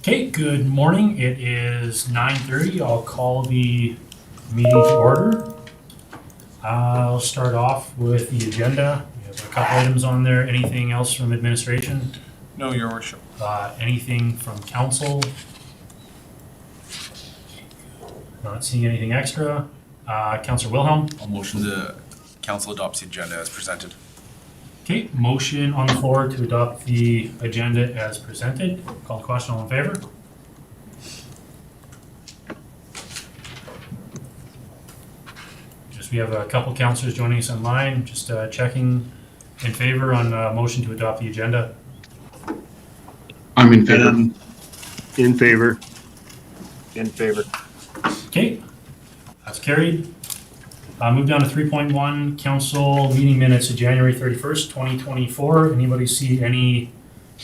Okay, good morning. It is 9:30. I'll call the meeting to order. I'll start off with the agenda. We have a couple items on there. Anything else from administration? No, Your Worship. Anything from council? Not seeing anything extra. Councillor Wilhelm? I'll motion the council adopts the agenda as presented. Okay, motion on the floor to adopt the agenda as presented. Call the question, all in favor? We have a couple councillors joining us online, just checking in favor on motion to adopt the agenda. I'm in favor. In favor. In favor. Okay, that's carried. Move down to 3.1, council meeting minutes of January 31st, 2024. Anybody see any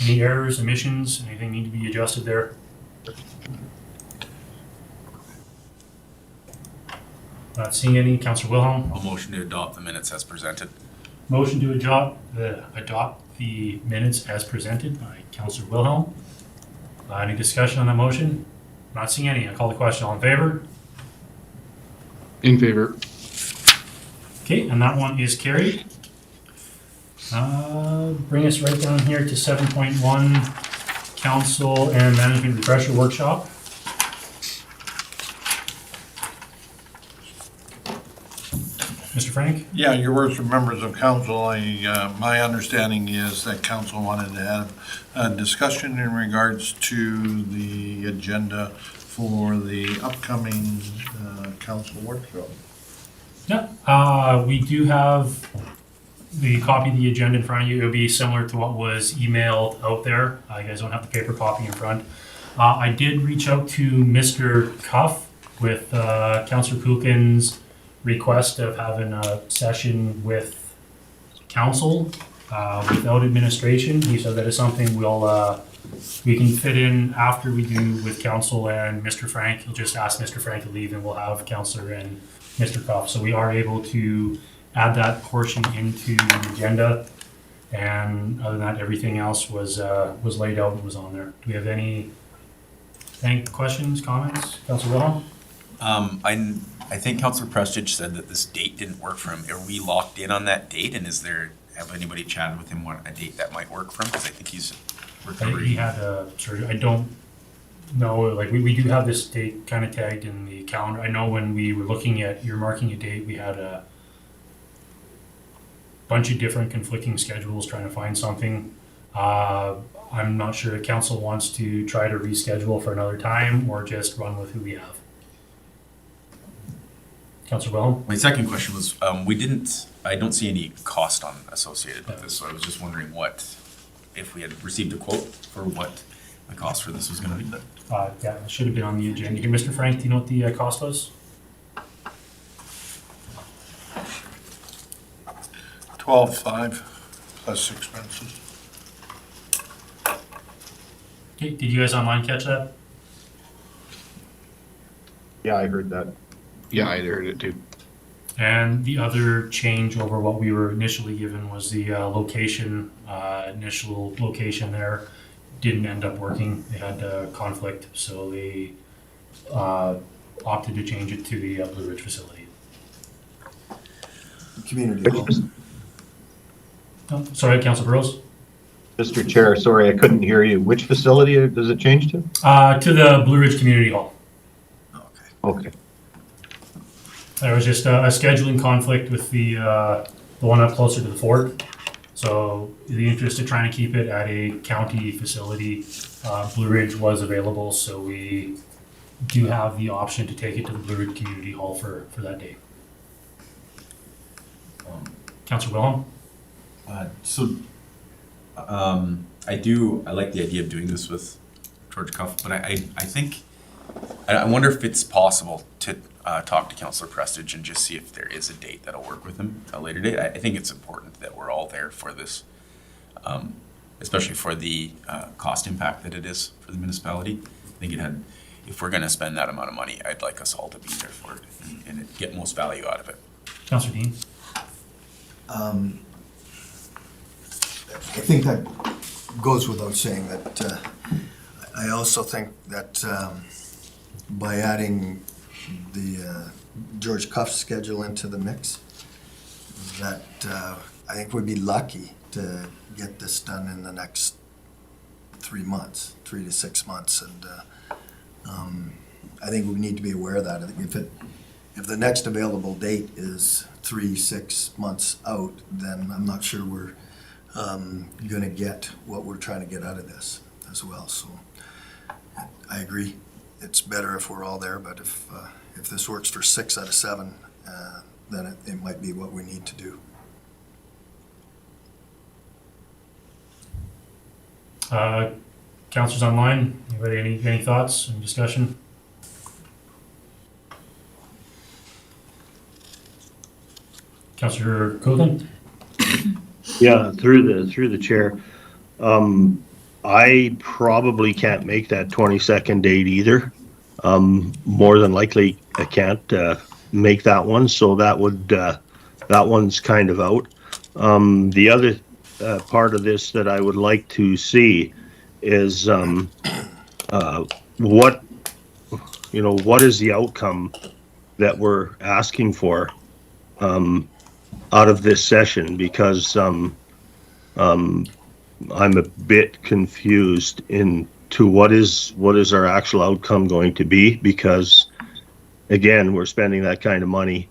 errors, omissions, anything need to be adjusted there? Not seeing any. Councillor Wilhelm? I'll motion to adopt the minutes as presented. Motion to adopt the minutes as presented by Councillor Wilhelm. Any discussion on that motion? Not seeing any. I call the question. All in favor? In favor. Okay, and that one is carried. Bring us right down here to 7.1, Council and Management Refresher Workshop. Mr. Frank? Yeah, Your Worship, members of council, my understanding is that council wanted to have a discussion in regards to the agenda for the upcoming council workshop. Yeah, we do have the copy of the agenda in front of you. It'll be similar to what was emailed out there. You guys don't have the paper copy in front. I did reach out to Mr. Cuff with Councillor Kukin's request of having a session with council without administration. He said that is something we can fit in after we do with council and Mr. Frank. He'll just ask Mr. Frank to leave and we'll have councillor and Mr. Cuff. So we are able to add that portion into the agenda. And other than that, everything else was laid out and was on there. Do we have any questions, comments? Councillor Wilhelm? I think Councillor Prestige said that this date didn't work for him. Are we locked in on that date? And have anybody chatted with him on a date that might work for him? Because I think he's recovering. He had a surgery. I don't know, like we do have this date kind of tagged in the calendar. I know when we were looking at earmarking a date, we had a bunch of different conflicting schedules trying to find something. I'm not sure if council wants to try to reschedule for another time or just run with who we have. Councillor Wilhelm? My second question was, I don't see any cost associated with this, so I was just wondering if we had received a quote for what the cost for this was going to be. Yeah, it should have been on the agenda here. Mr. Frank, do you know what the cost was? $12,500 plus expenses. Okay, did you guys online catch that? Yeah, I heard that. Yeah, I heard it too. And the other change over what we were initially given was the location, initial location there didn't end up working. They had a conflict, so they opted to change it to the Blue Ridge facility. Community hall. Oh, sorry, Councilor Burrows? Mr. Chair, sorry, I couldn't hear you. Which facility does it change to? To the Blue Ridge Community Hall. Okay. There was just a scheduling conflict with the one up closer to the fort. So in the interest of trying to keep it at a county facility, Blue Ridge was available, so we do have the option to take it to the Blue Ridge Community Hall for that day. Councillor Wilhelm? I like the idea of doing this with George Cuff, but I wonder if it's possible to talk to Councillor Prestige and just see if there is a date that'll work with him, a later date. I think it's important that we're all there for this, especially for the cost impact that it is for the municipality. I think if we're going to spend that amount of money, I'd like us all to be there for it and get most value out of it. Councillor Dean? I think that goes without saying that I also think that by adding the George Cuff schedule into the mix, that I think we'd be lucky to get this done in the next 3 months, 3 to 6 months. And I think we need to be aware of that. I think if the next available date is 3-6 months out, then I'm not sure we're going to get what we're trying to get out of this as well. So I agree. It's better if we're all there, but if this works for 6 out of 7, then it might be what we need to do. Councilors online, anybody any thoughts and discussion? Councilor Coolton? Yeah, through the chair. I probably can't make that 22nd date either. More than likely I can't make that one, so that one's kind of out. The other part of this that I would like to see is what is the outcome that we're asking for out of this session, because I'm a bit confused into what is our actual outcome going to be, because again, we're spending that kind of money.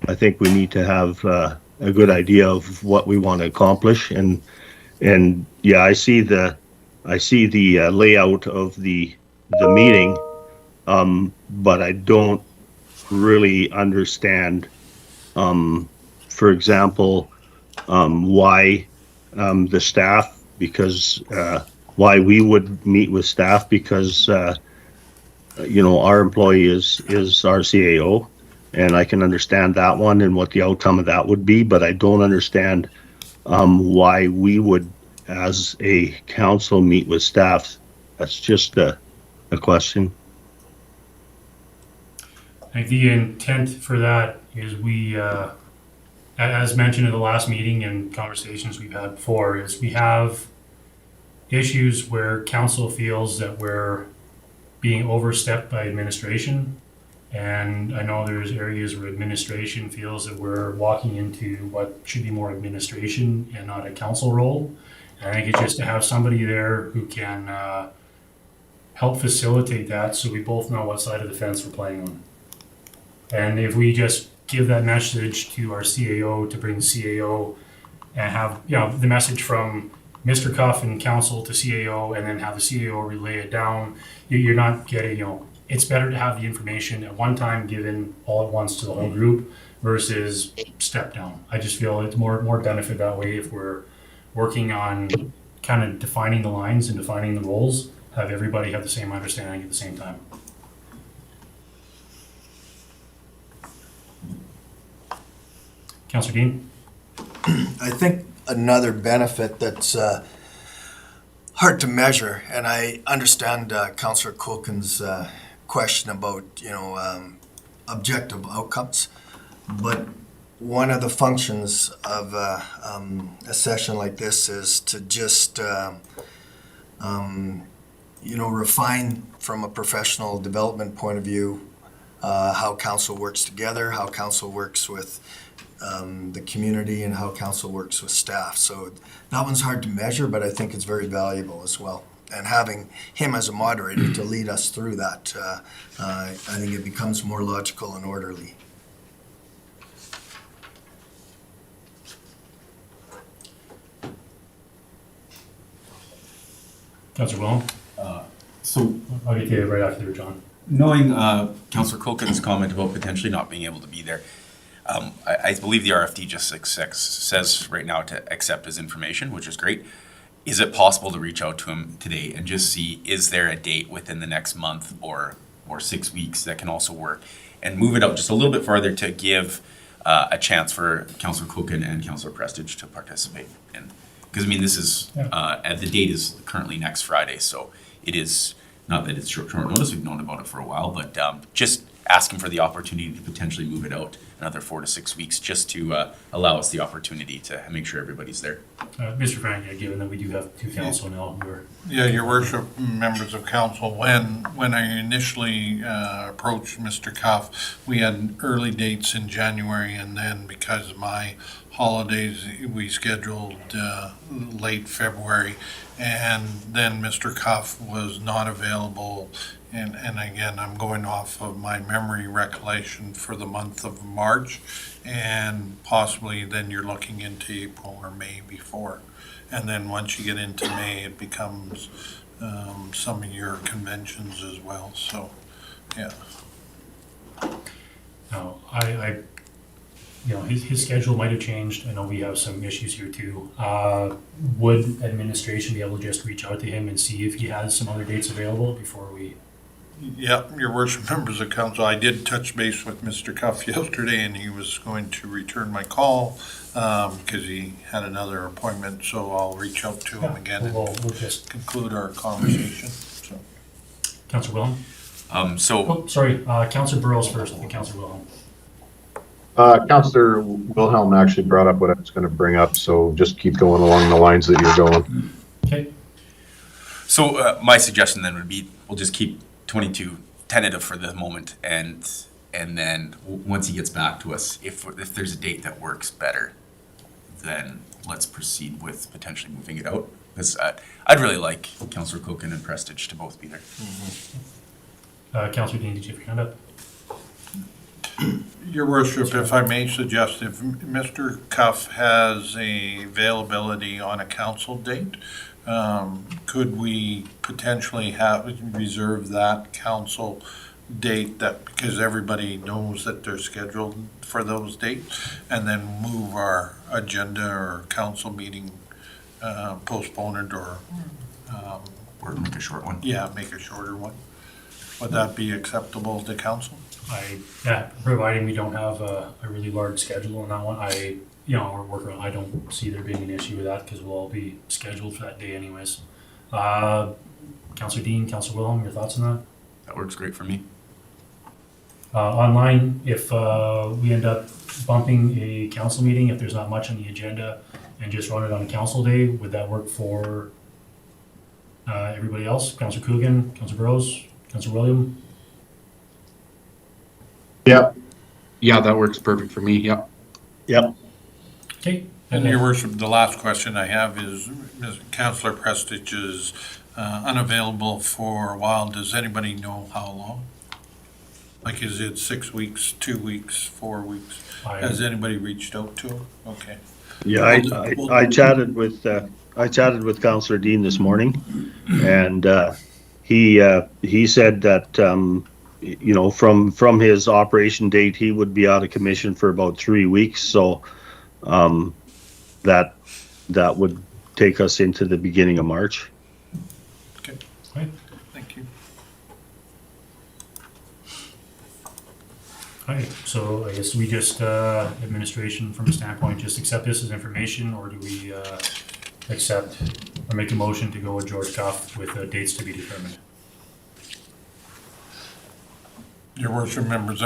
I think we need to have a good idea of what we want to accomplish, and yeah, I see the layout of the meeting, but I don't really understand, for example, why the staff, because why we would meet with staff, because our employee is our CAO, and I can understand that one and what the outcome of that would be, but I don't understand why we would, as a council, meet with staff. That's just a question. I think the intent for that is we, as mentioned in the last meeting and conversations we've had before, is we have issues where council feels that we're being overstepped by administration. And I know there's areas where administration feels that we're walking into what should be more administration and not a council role. And I think it's just to have somebody there who can help facilitate that, so we both know what side of the fence we're playing on. And if we just give that message to our CAO to bring the CAO and have, the message from Mr. Cuff and council to CAO, and then have the CAO relay it down, you're not getting, it's better to have the information at one time given all at once to the whole group versus step down. I just feel it's more benefit that way if we're working on kind of defining the lines and defining the roles, have everybody have the same understanding at the same time. Councilor Dean? I think another benefit that's hard to measure, and I understand Councillor Culkin's question about objective outcomes, but one of the functions of a session like this is to just refine from a professional development point of view how council works together, how council works with the community, and how council works with staff. So that one's hard to measure, but I think it's very valuable as well. And having him as a moderator to lead us through that, I think it becomes more logical and orderly. Councilor Wellham? So I'll get to you right after there, John. knowing Councillor Culkin's comment about potentially not being able to be there, I believe the RFD just says right now to accept his information, which is great. Is it possible to reach out to him today and just see, is there a date within the next month or 6 weeks that can also work? And move it out just a little bit farther to give a chance for Councillor Culkin and Councillor Prestige to participate in. Because I mean, this is, the date is currently next Friday, so it is, not that it's short notice, we've known about it for a while, but just asking for the opportunity to potentially move it out another 4 to 6 weeks, just to allow us the opportunity to make sure everybody's there. Mr. Frank, given that we do have two council now, we're, Yeah, your worship, members of council, when I initially approached Mr. Cuff, we had early dates in January, and then because of my holidays, we scheduled late February, and then Mr. Cuff was not available. And again, I'm going off of my memory recollection for the month of March, and possibly then you're looking into April or May before. And then once you get into May, it becomes some of your conventions as well, so, yeah. no, I, his schedule might have changed. I know we have some issues here too. Would administration be able to just reach out to him and see if he has some other dates available before we? Yeah, your worship, members of council, I did touch base with Mr. Cuff yesterday, and he was going to return my call because he had another appointment, so I'll reach out to him again We'll and just, conclude our conversation, so. Councilor Wilhelm? So Oh, sorry, Councilor Burrows first, and Councilor Wilhelm. Councillor Wilhelm actually brought up what I was going to bring up, so just keep going along the lines that you're going. Okay, So my suggestion then would be, we'll just keep 22 tentative for the moment, and then once he gets back to us, if there's a date that works better, then let's proceed with potentially moving it out. Because I'd really like Councillor Coken and Prestige to both be there. Councilor Dean, did you have your hand up? Your worship, if I may suggest, if Mr. Cuff has a availability on a council date, could we potentially reserve that council date that, because everybody knows that they're scheduled for those dates, and then move our agenda or council meeting, postpone it or, Or make a short one. yeah, make a shorter one? Would that be acceptable to council? Yeah, providing we don't have a really large schedule on that one, we're working on, I don't see there being an issue with that because we'll all be scheduled for that day anyways. Councilor Dean, Councilor Wilhelm, your thoughts on that? That works great for me. Online, if we end up bumping a council meeting, if there's not much on the agenda, and just run it on a council day, would that work for everybody else? Councilor Coogan, Councilor Burrows, Councilor William? Yep. Yeah, that works perfect for me. Yep. Yep. Okay. And your worship, the last question I have is, Councillor Prestige is unavailable for a while. Does anybody know how long? Like, is it 6 weeks, 2 weeks, 4 weeks? Has anybody reached out to him? Okay. Yeah, I chatted with Councillor Dean this morning, and he said that from his operation date, he would be out of commission for about 3 weeks. So that would take us into the beginning of March. Okay, Right. thank you. Okay, so I guess we just, administration from a standpoint, just accept this as information, or do we accept or make a motion to go with George Cuff with dates to be determined? Your worship, members,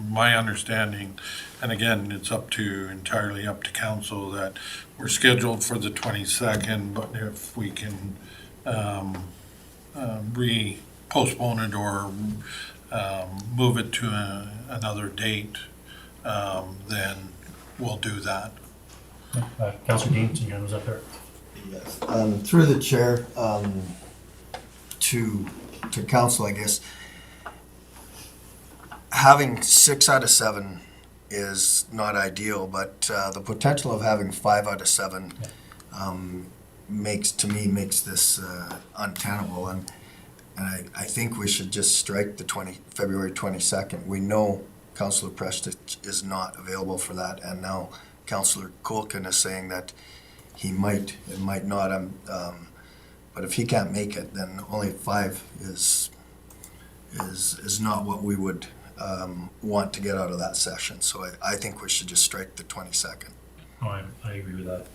my understanding, and again, it's entirely up to council, that we're scheduled for the 22nd, but if we can postpone it or move it to another date, then we'll do that. Councilor Dean, so your hand was up there. Yes. Through the chair, to council, I guess, having 6 out of 7 is not ideal, but the potential of having 5 out of 7 makes this untenable, and I think we should just strike the February 22nd. We know Councillor Prestige is not available for that, and now Councillor Colkin is saying that he might, it might not, but if he can't make it, then only 5 is not what we would want to get out of that session. So I think we should just strike the 22nd. Oh, I agree with that.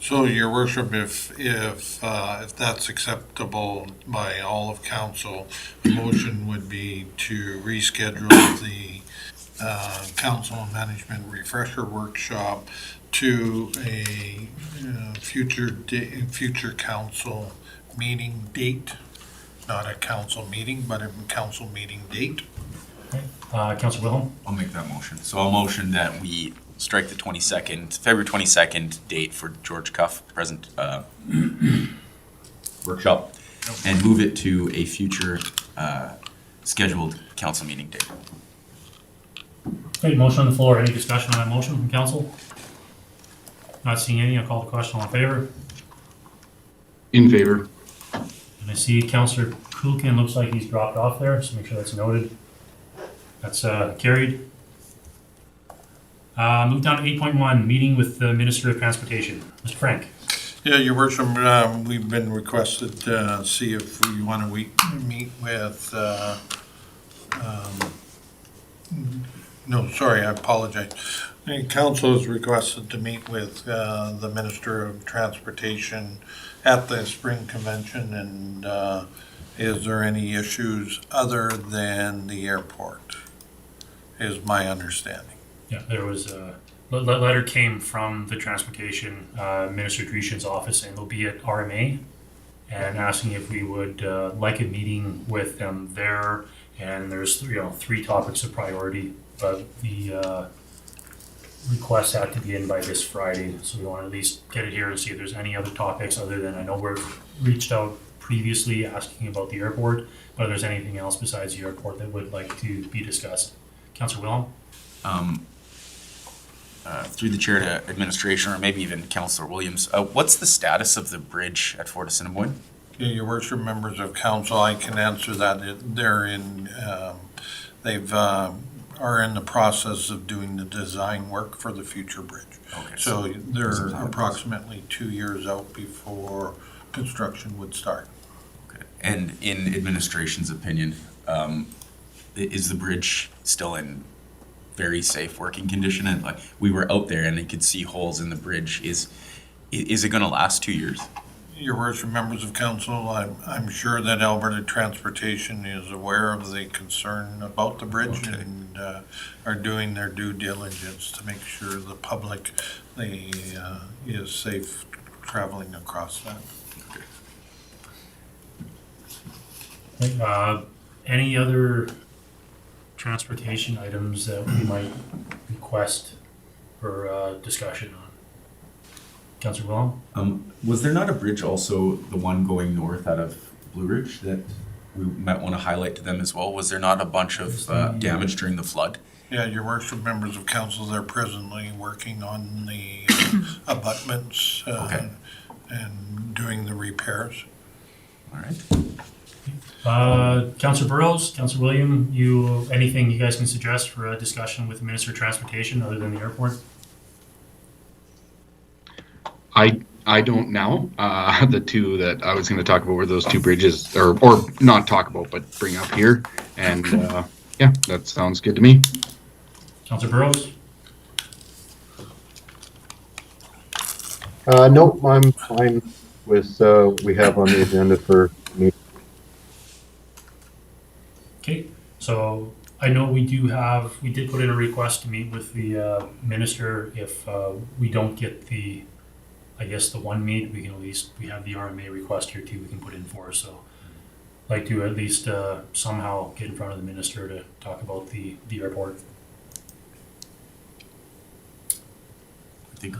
So, Your Worship, if that's acceptable by all of council, a motion would be to reschedule the council management refresher workshop to a future council meeting date, not a council meeting, but a council meeting date. Councilor Wilhelm? I'll make that motion. So I'll motion that we strike the 22nd, February 22nd date for George Cuff present workshop and move it to a future scheduled council meeting date. Okay, motion on the floor. Any discussion on that motion from council? Not seeing any. I'll call the question. All in favor? In favor. And I see Councilor Kulkin looks like he's dropped off there, so make sure that's noted. That's carried. Move down to 8.1, meeting with the Minister of Transportation. Mr. Frank. Yeah, Your Worship, we've been requested to see if we want to meet with, no, sorry, I apologize. The council has requested to meet with the Minister of Transportation at the spring convention, and is there any issues other than the airport, is my understanding. Yeah, there was a letter came from the Transportation Minister Drishin's office, and they'll be at RMA, and asking if we would like a meeting with them there. And there's three topics of priority, but the request had to be in by this Friday, so we want to at least get it here and see if there's any other topics other than, I know we've reached out previously asking about the airport, but if there's anything else besides the airport that would like to be discussed. Councilor Wilhelm? Through the chair to administration, or maybe even Councillor Williams, what's the status of the bridge at Fort Assiniboine? Yeah, Your Worship, members of council, I can answer that. They're in, are in the process of doing the design work for the future bridge. Okay, So they're there's a time. approximately 2 years out before construction would start. Okay. And in administration's opinion, is the bridge still in very safe working condition? And like, we were out there and they could see holes in the bridge. Is it gonna last 2 years? Your Worship, members of council, I'm sure that Alberta Transportation is aware of the concern about the bridge, Okay. and are doing their due diligence to make sure the public is safe traveling across that. Any other transportation items that we might request for discussion on? Councilor Wilhelm? Was there not a bridge also, the one going north out of Blue Ridge, that we might want to highlight to them as well? Was there not a bunch of damage during the flood? Yeah, Your Worship, members of council, they're presently working on the abutments Okay. and doing the repairs. All right. Councilor Burrows, Councilor William, anything you guys can suggest for a discussion with the Minister of Transportation other than the airport? I don't know. The two that I was going to talk about were those two bridges, or not talk about, but bring up here. And yeah, that sounds good to me. Councilor Burrows? No, I'm fine with, we have on the agenda for me. Okay, so I know we did put in a request to meet with the minister. If we don't get the one meet, we can at least, we have the RMA request here too, we can put in for, so I'd like to at least somehow get in front of the minister to talk about the airport. I think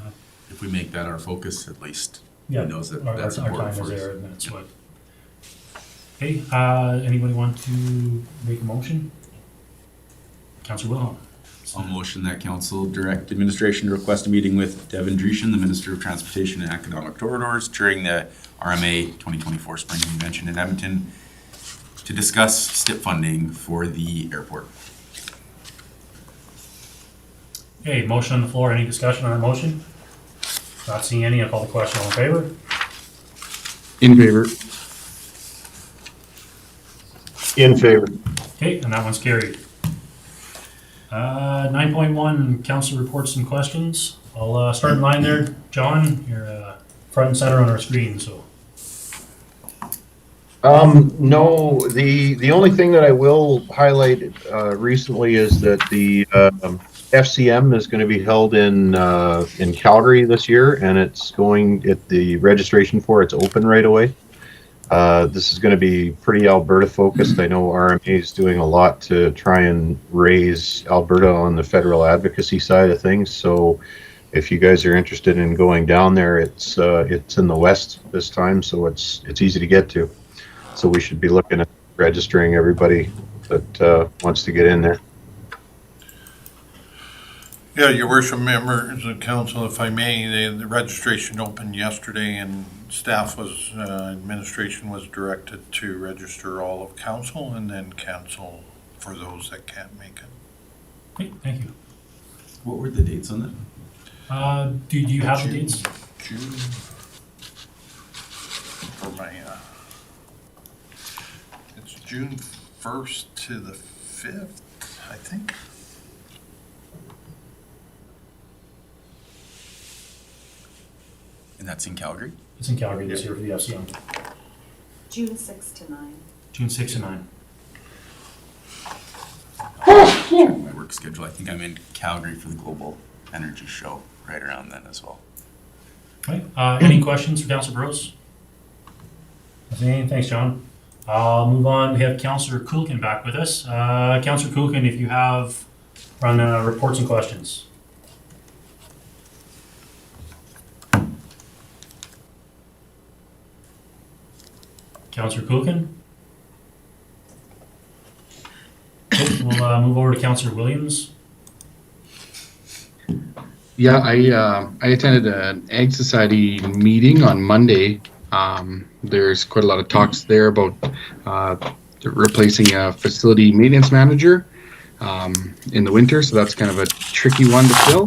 if we make that our focus, at least Yeah, he knows that our that's time important is for there, us. and that's Yeah. what. Okay, anybody want to make a motion? Councilor Wilhelm? I'll motion that council direct administration to request a meeting with Devin Drishin, the Minister of Transportation and Economic Corridors, during the RMA 2024 Spring Convention in Edmonton to discuss STIP funding for the airport. Okay, motion on the floor. Any discussion on that motion? Not seeing any. I'll call the question. All in favor? In favor. In favor. Okay, and that one's carried. 9.1, council reports and questions. I'll start in line there. John, you're front and center on our screen, so. No, the only thing that I will highlight, recently is that the, FCM is gonna be held in Calgary this year, and the registration for it's open right away. This is gonna be pretty Alberta focused. I know RMA is doing a lot to try and raise Alberta on the federal advocacy side of things, so if you guys are interested in going down there, it's in the west this time, so it's easy to get to. So we should be looking at registering everybody that wants to get in there. Yeah, your worship, members of council, if I may, the registration opened yesterday and staff administration was directed to register all of council and then cancel for those that can't make it. Great, thank you. What were the dates on that? Do you have the dates? June. For my, it's June 1st to the 5th, I think. And that's in Calgary? It's in Calgary this year for the FCM. June 6 to 9. June 6 and 9. Check my work schedule. I think I'm in Calgary for the Global Energy Show right around then as well. Right, any questions for Councilor Burrows? Nothing, thanks, John. I'll move on. We have Councilor Kulkin back with us. Councilor Kulkin, if you have run reports and questions. Councilor Kulkin? Okay, we'll move over to Councilor Williams. Yeah, I attended an Ag Society meeting on Monday. There's quite a lot of talks there about replacing a facility maintenance manager in the winter, so that's kind of a tricky one to fill,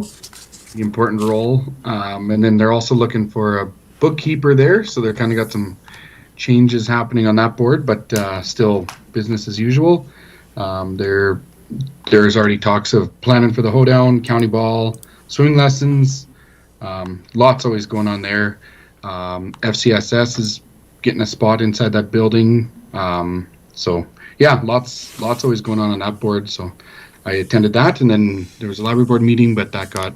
the important role. And then they're also looking for a bookkeeper there, so they're kind of got some changes happening on that board, but still business as usual. There's already talks of planning for the hoedown, county ball, swimming lessons, lots always going on there. FCSS is getting a spot inside that building. So yeah, lots always going on that board. So I attended that, and then there was a library board meeting, but that got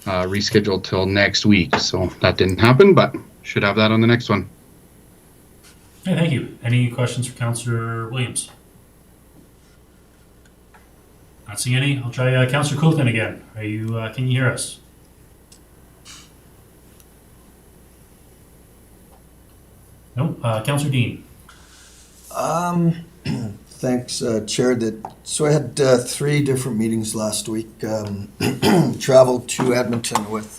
rescheduled till next week. So that didn't happen, but should have that on the next one. Hey, thank you. Any questions for Councillor Williams? Not seeing any. I'll try Councillor Coulton again. Are you? Can you hear us? No. Councillor Dean. Thanks, Chair. So I had 3 different meetings last week. Traveled to Edmonton with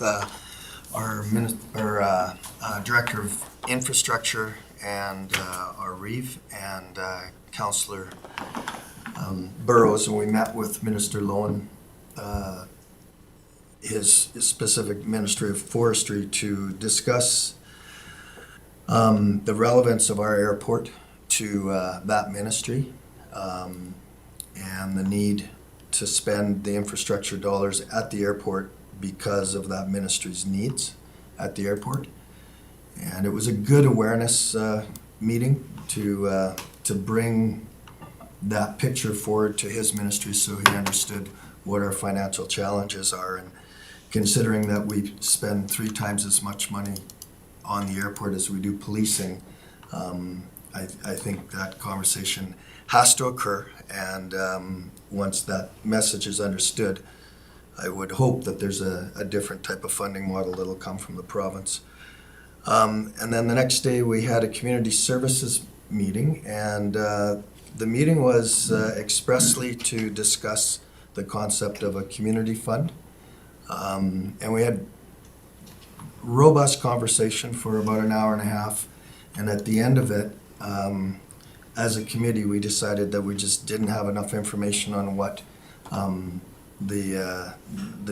our Director of Infrastructure and our Reeve and Councillor Burrows, and we met with Minister Lowen, his specific Ministry of Forestry, to discuss the relevance of our airport to that ministry, and the need to spend the infrastructure dollars at the airport because of that ministry's needs at the airport. And it was a good awareness meeting to bring that picture forward to his ministry so he understood what our financial challenges are. And considering that we spend 3 times as much money on the airport as we do policing, I think that conversation has to occur, and once that message is understood, I would hope that there's a different type of funding model that'll come from the province. And then the next day we had a community services meeting, and the meeting was expressly to discuss the concept of a community fund, and we had robust conversation for about an hour and a half, and at the end of it, as a committee, we decided that we just didn't have enough information on what the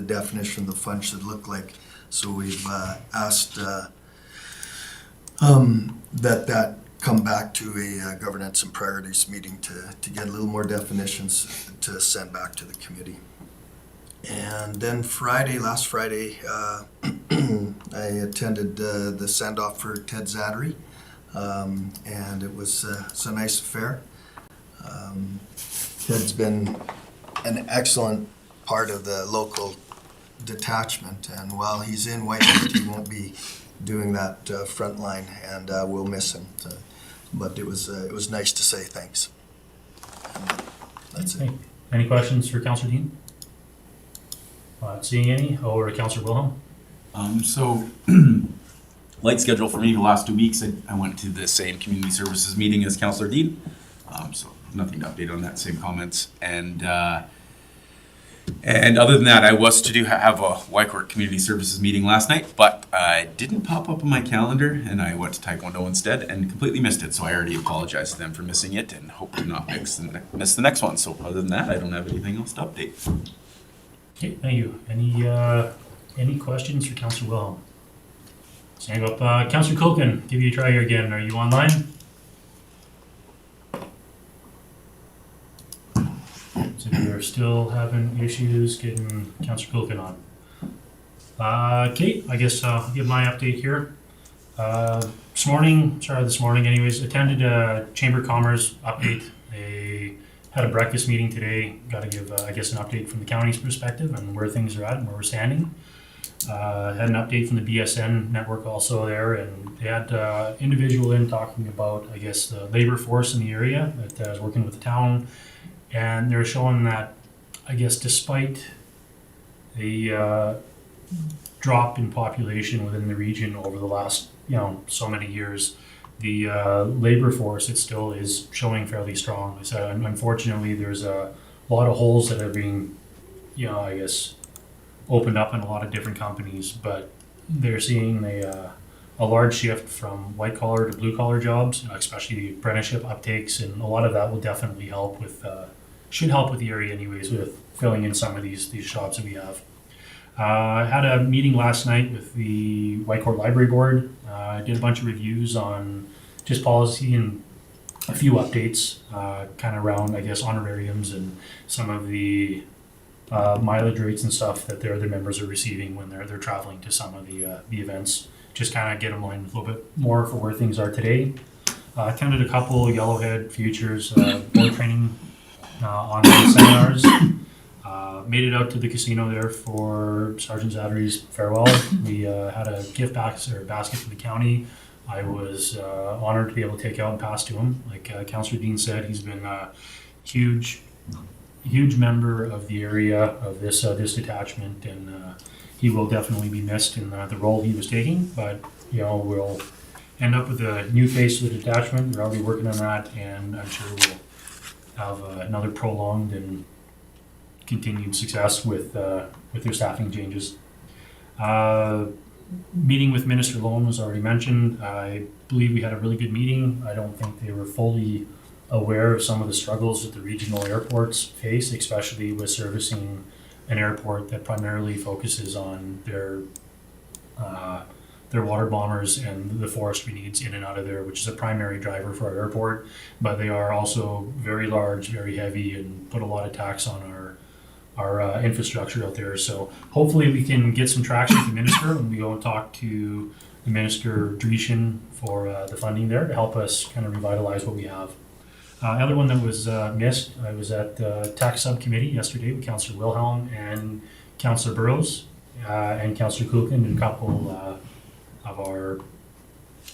definition of the fund should look like. So we've asked that come back to a governance and priorities meeting to get a little more definitions to send back to the committee. And then last Friday, I attended the send-off for Ted Zattery, and it was it's a nice affair. Ted's been an excellent part of the local detachment, and while he's in Whitewood, he won't be doing that front line, and we'll miss him. But it was nice to say thanks. That's it. Okay. Any questions for Councillor Dean? Not seeing any. Over to Councillor Wilhelm. So, light schedule for me the last 2 weeks. I went to the same community services meeting as Councillor Dean. So nothing to update on that, same comments. And other than that, I was to have a Wycourt Community Services meeting last night, but it didn't pop up on my calendar, and I went to Taekwondo instead and completely missed it. So I already apologized to them for missing it and hope to not miss the next one. So other than that, I don't have anything else to update. Okay, thank you. Any questions for Councillor Wilhelm? Stand up, Councillor Culkin, give you a try here again. Are you online? So we are still having issues getting Councillor Culkin on. Okay, I guess I'll give my update here. This morning anyways, attended a Chamber of Commerce update. They had a breakfast meeting today. Got to give, I guess, an update from the county's perspective and where things are at and where we're standing. Had an update from the BSN network also there, and they had individual in talking about, I guess, the labor force in the area that is working with the town, and they're showing that, I guess, despite the drop in population within the region over the last, so many years, the labor force, it still is showing fairly strong. So unfortunately, there's a lot of holes that are being, I guess, opened up in a lot of different companies, but they're seeing a large shift from white collar to blue collar jobs, especially the apprenticeship uptakes, and a lot of that will definitely help with, should help with the area anyways, with filling in some of these jobs that we have. I had a meeting last night with the Whitecourt Library Board. I did a bunch of reviews on just policy and a few updates, kind of around, I guess, honorariums and some of the mileage rates and stuff that their members are receiving when they're traveling to some of the events. Just kind of get them aligned a little bit more for where things are today. Attended a couple Yellowhead Futures board training online seminars. Made it out to the casino there for Sergeant Zattery's farewell. We had a gift basket from the county. I was honored to be able to take out and pass to him. Like Councillor Dean said, he's been a huge member of the area of this detachment, and he will definitely be missed in the role he was taking. But we'll end up with a new face to the detachment. We're already working on that, and I'm sure we'll have another prolonged and continued success with their staffing changes. Meeting with Minister Loan was already mentioned. I believe we had a really good meeting. I don't think they were fully aware of some of the struggles that the regional airports face, especially with servicing an airport that primarily focuses on their water bombers and the forestry needs in and out of there, which is a primary driver for our airport. But they are also very large, very heavy, and put a lot of tax on our infrastructure out there. So hopefully we can get some traction with the minister when we go and talk to the Minister Dreeshen for the funding there to help us kind of revitalize what we have. Other one that was missed, I was at the tax subcommittee yesterday with Councillor Wilhelm and Councillor Burrows and Councillor Kukin and a couple of our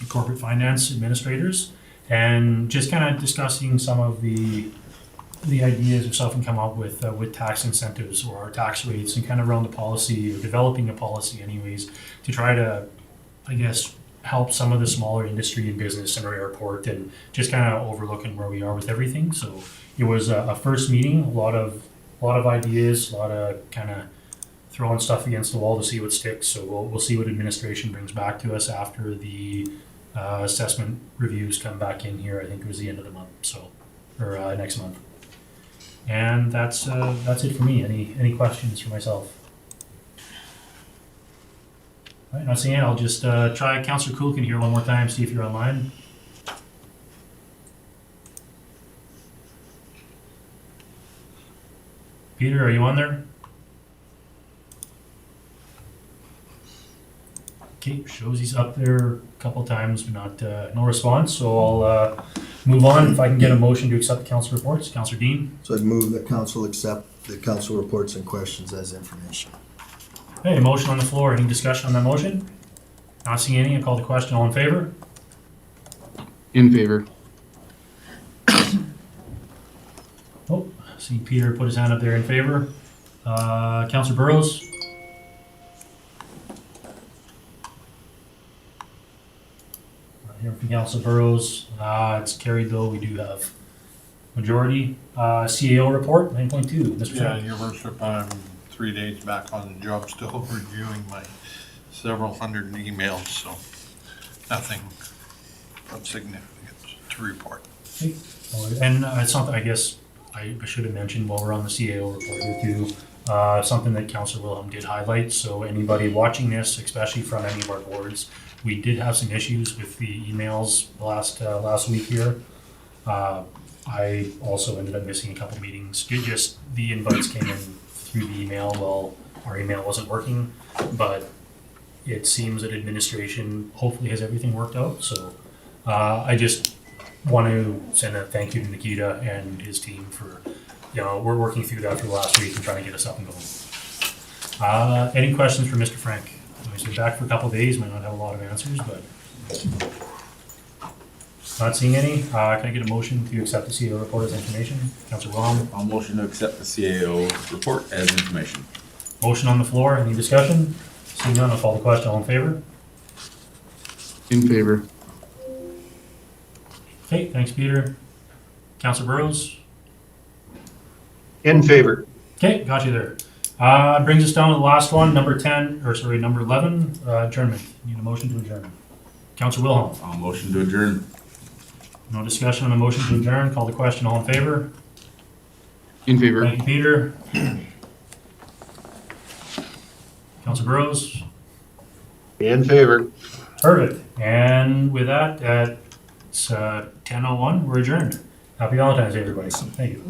corporate finance administrators, and just kind of discussing some of the ideas we often come up with tax incentives or our tax rates, and kind of around the policy, or developing a policy anyways, to try to, I guess, help some of the smaller industry and business in our airport, and just kind of overlooking where we are with everything. So it was a first meeting, a lot of ideas, a lot of kind of throwing stuff against the wall to see what sticks. So we'll see what administration brings back to us after the assessment reviews come back in here. I think it was the end of the month, or next month. And that's it for me. Any questions for myself? All right, not seeing it. I'll just try Councillor Kulkin here one more time, see if you're online. Peter, are you on there? Okay, shows he's up there a couple times, but not, no response, so I'll move on. If I can get a motion to accept the council reports. Councilor Dean? So I'd move that council accept the council reports and questions as information. Hey, motion on the floor. Any discussion on that motion? Not seeing any. I call the question. All in favor? In favor. Oh, see Peter put his hand up there in favor. Councilor Burrows? Not hearing from Councilor Burrows. It's carried though. We do have majority. CAO report, 9.2. Mr. Yeah, Frank? your worship, I'm 3 days back on the job, still reviewing my several hundred emails, so nothing of significance to report. And it's something, I guess, I should have mentioned while we're on the CAO report here too, something that Councilor Wilhelm did highlight. So anybody watching this, especially from any of our boards, we did have some issues with the emails last week here. I also ended up missing a couple meetings. Just the invites came in through the email. Well, our email wasn't working, but it seems that administration hopefully has everything worked out. So I just want to send a thank you to Nikita and his team for, we're working through that for the last week and trying to get us up and going. Any questions for Mr. Frank? He's been back for a couple of days, might not have a lot of answers, but not seeing any. Can I get a motion to accept the CAO report as information? Councilor Wilhelm? I'll motion to accept the CAO report as information. Motion on the floor. Any discussion? Seeing none, I'll call the question. All in favor? In favor. Okay, thanks, Peter. Councilor Burrows? In favor. Okay, got you there. Brings us down to the last one, number 11, adjournment. Need a motion to adjourn. Councilor Wilhelm? I'll motion to adjourn. No discussion on the motion to adjourn. Call the question. All in favor? In favor. Thank you, Peter. Councilor Burrows? In favor. Perfect. And with that, it's 10:01. We're adjourned. Happy Valentine's Day, everybody. Thank you.